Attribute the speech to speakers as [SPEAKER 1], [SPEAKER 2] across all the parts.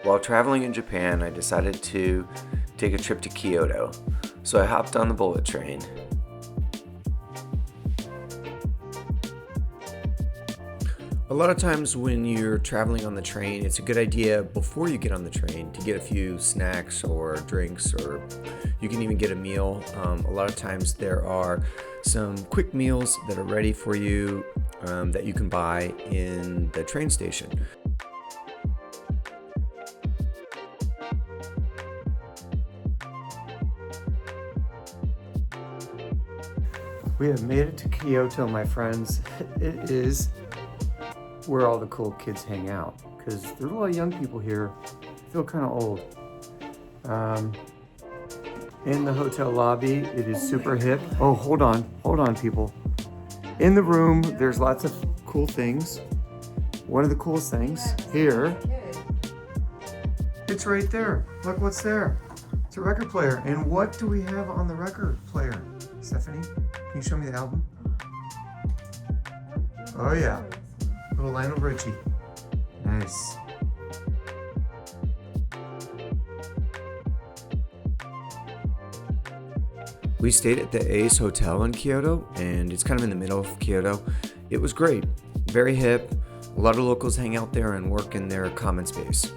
[SPEAKER 1] While traveling in Japan, I decided to take a trip to Kyoto, so I hopped on the bullet train. A lot of times when you're traveling on the train, it's a good idea before you get on the train to get a few snacks or drinks, or you can even get a meal. A lot of times there are some quick meals that are ready for you that you can buy in the train station. We have made it to Kyoto, my friends. It is where all the cool kids hang out, because there's a lot of young people here. I feel kind of old. In the hotel lobby, it is super hip. Oh, hold on, people. In the room, there's lots of cool things. One of the coolest things here, it's right there. Look what's there. It's a record player. And what do we have on the record player? Stephanie, can you show me the album? Oh yeah. Little Lionel Richie. Nice. We stayed at the Ace Hotel in Kyoto, and it's kind of in the middle of Kyoto. It was great. Very hip. A lot of locals hang out there and work in their common space.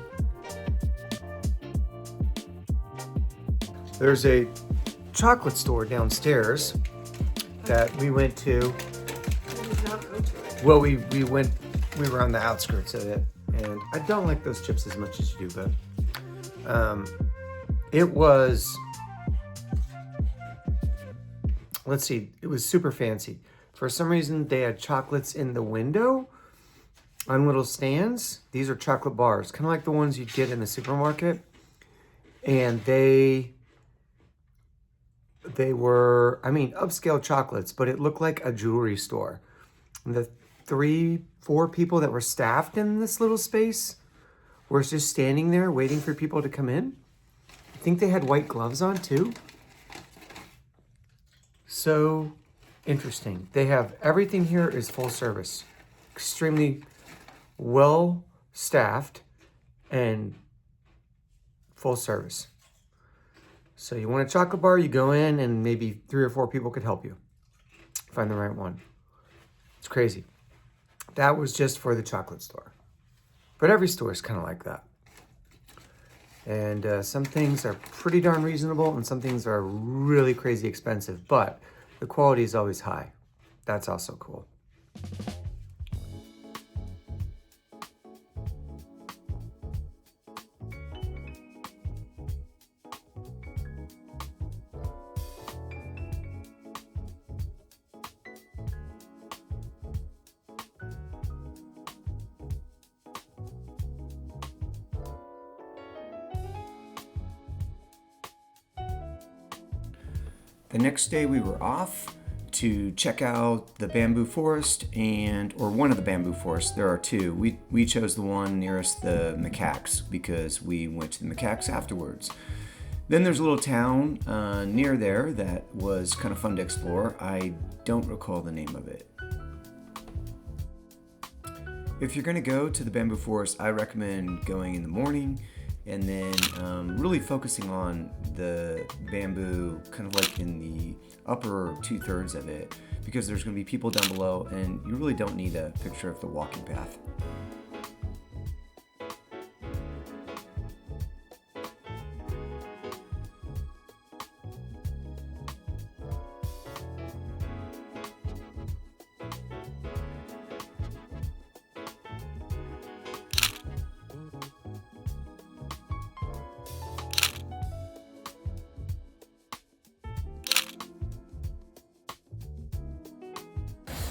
[SPEAKER 1] There's a chocolate store downstairs that we went to. Well, we were on the outskirts of it, and I don't like those chips as much as you do, but it was, let's see, it was super fancy. For some reason, they had chocolates in the window on little stands. These are chocolate bars, kind of like the ones you'd get in the supermarket, and they were, upscale chocolates, but it looked like a jewelry store. And the 3-4 people that were staffed in this little space were just standing there waiting for people to come in. I think they had white gloves on too. So interesting. They have everything here is full service, extremely well staffed and full service. So you want a chocolate bar, you go in and maybe 3 or 4 people could help you find the right one. It's crazy. That was just for the chocolate store. But every store is kind of like that. And some things are pretty darn reasonable and some things are really crazy expensive, but the quality is always high. That's also cool. The next day we were off to check out the bamboo forest or one of the bamboo forests. There are 2. We chose the one nearest the macaques because we went to the macaques afterwards. Then there's a little town near there that was kind of fun to explore. I don't recall the name of it. If you're going to go to the bamboo forest, I recommend going in the morning and then really focusing on the bamboo kind of like in the upper 2/3 of it, because there's going to be people down below and you really don't need a picture of the walking path.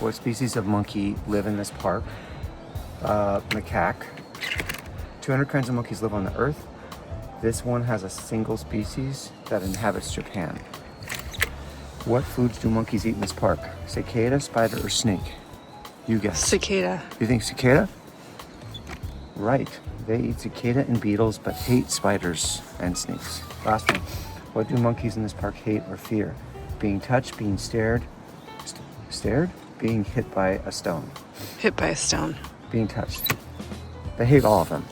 [SPEAKER 1] What species of monkey live in this park? Macaque. 200 kinds of monkeys live on the earth. This one has a single species that inhabits Japan. What foods do monkeys eat in this park? Cicada, spider, or snake? You guess.
[SPEAKER 2] Cicada.
[SPEAKER 1] You think cicada? Right. They eat cicada and beetles, but hate spiders and snakes. Last one. What do monkeys in this park hate or fear? Being touched, being stared, being hit by a stone.
[SPEAKER 2] Hit by a stone.
[SPEAKER 1] Being touched. They hate all of them.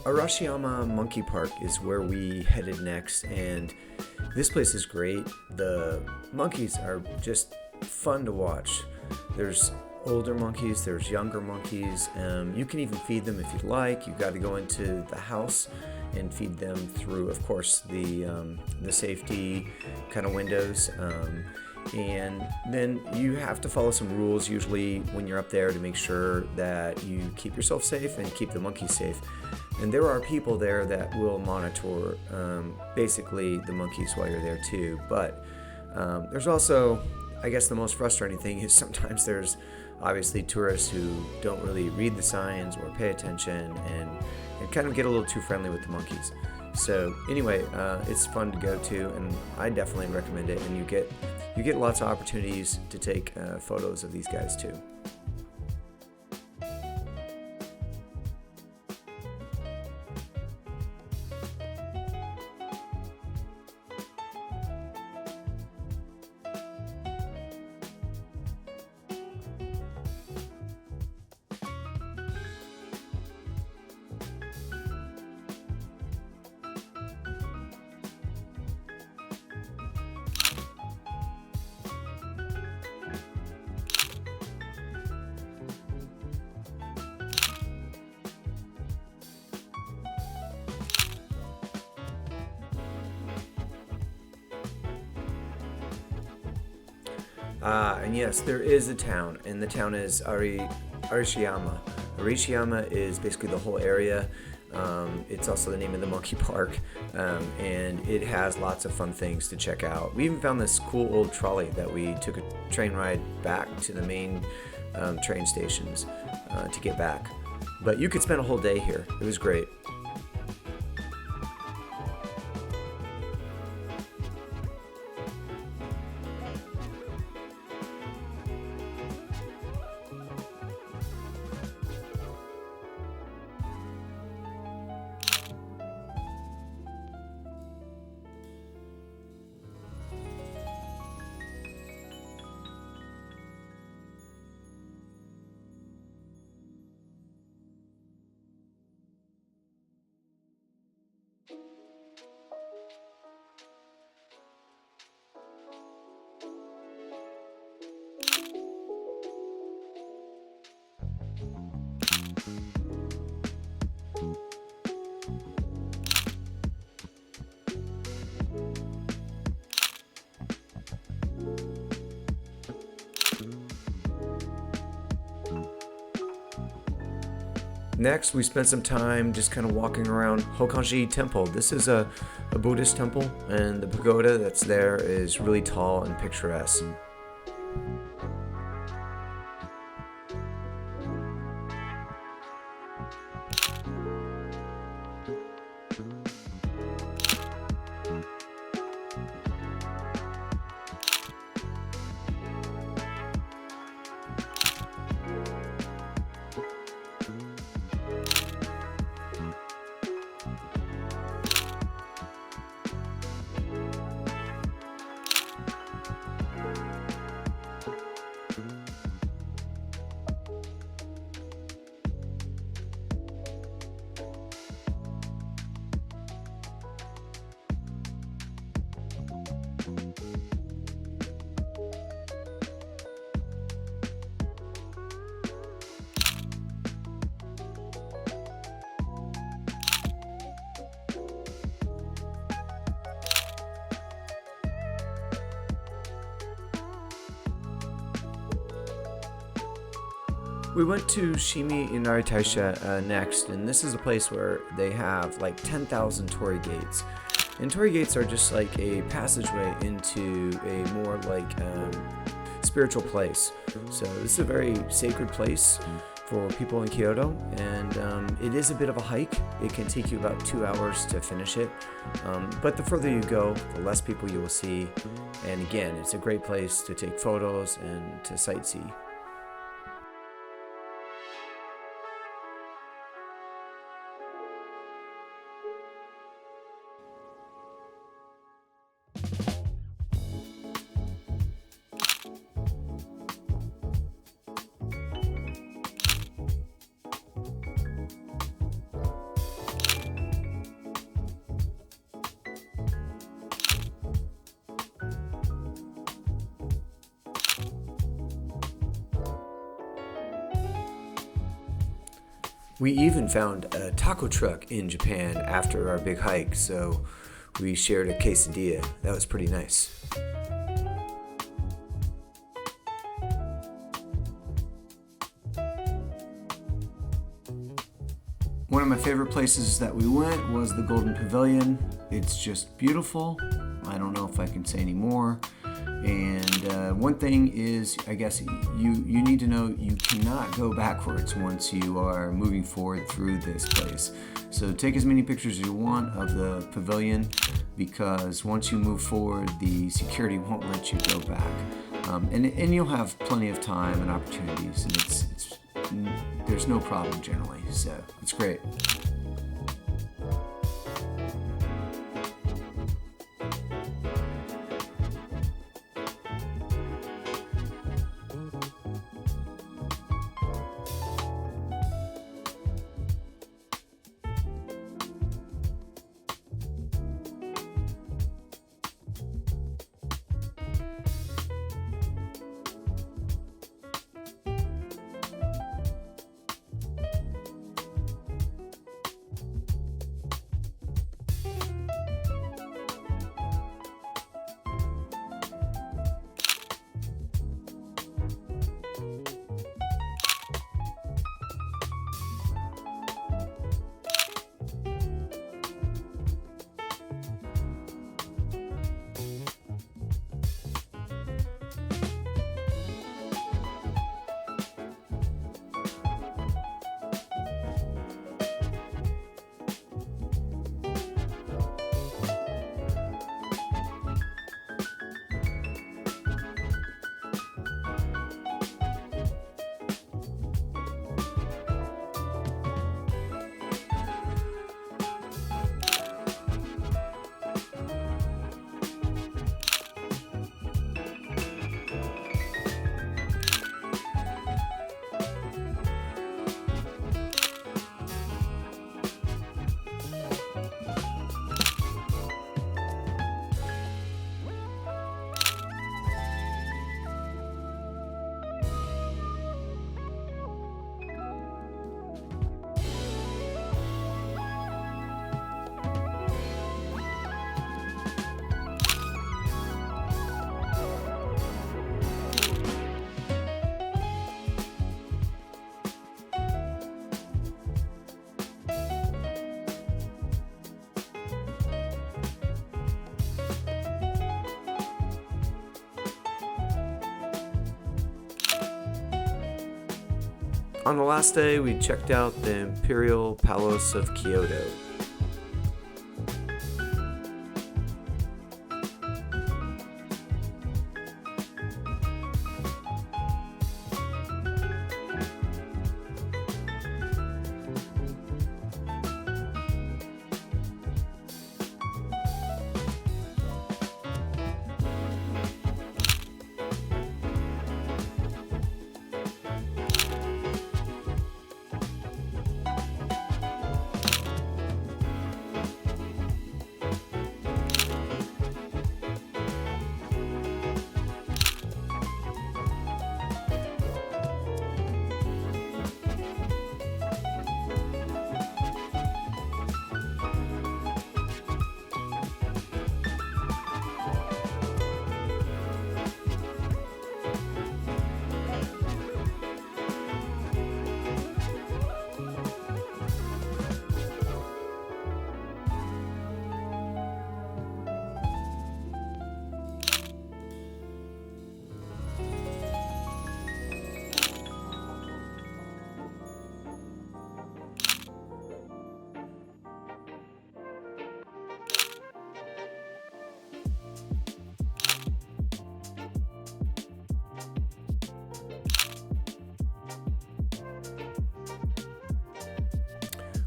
[SPEAKER 2] Arashiyama Monkey Park is where we headed next, and this place is great. The monkeys are just fun to watch. There's older monkeys, there's younger monkeys. You can even feed them if you'd like. You've got to go into the house and feed them through, of course, the safety kind of windows. And then you have to follow some rules usually when you're up there to make sure that you keep yourself safe and keep the monkeys safe. And there are people there that will monitor basically the monkeys while you're there too. But there's also, I guess the most frustrating thing is sometimes there's obviously tourists who don't really read the signs or pay attention and kind of get a little too friendly with the monkeys. So anyway, it's fun to go to, and I definitely recommend it. And you get lots of opportunities to take photos of these guys too. And yes, there is a town, and the town is Arishiyama. Arishiyama is basically the whole area. It's also the name of the monkey park, and it has lots of fun things to check out. We even found this cool old trolley that we took a train ride back to the main train stations to get back. But you could spend a whole day here. It was great. Next, we spent some time just kind of walking around Hokanji Temple. This is a Buddhist temple, and the pagoda that's there is really tall and picturesque. We went to Shimi Inari Taisha next, and this is a place where they have like 10,000 torii gates. And torii gates are just like a passageway into a more like spiritual place. So this is a very sacred place for people in Kyoto, and it is a bit of a hike. It can take you about 2 hours to finish it, but the further you go, the less people you will see. And again, it's a great place to take photos and to sightsee. We even found a taco truck in Japan after our big hike, so we shared a quesadilla. That was pretty nice. One of my favorite places that we went was the Golden Pavilion. It's just beautiful. I don't know if I can say any more. And one thing is, I guess you need to know you cannot go backwards once you are moving forward through this place. So take as many pictures as you want of the pavilion, because once you move forward, the security won't let you go back. And you'll have plenty of time and opportunities, and there's no problem generally, so it's great. On the last day, we checked out the Imperial Palace of Kyoto.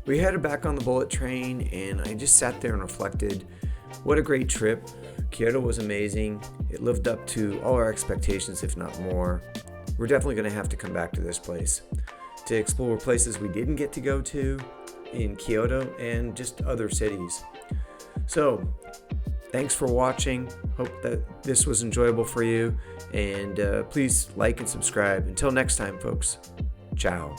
[SPEAKER 2] We headed back on the bullet train, and I just sat there and reflected. What a great trip. Kyoto was amazing. It lived up to all our expectations, if not more. We're definitely going to have to come back to this place to explore places we didn't get to go to in Kyoto and just other cities. So, thanks for watching. Hope that this was enjoyable for you, and please like and subscribe. Until next time, folks. Ciao.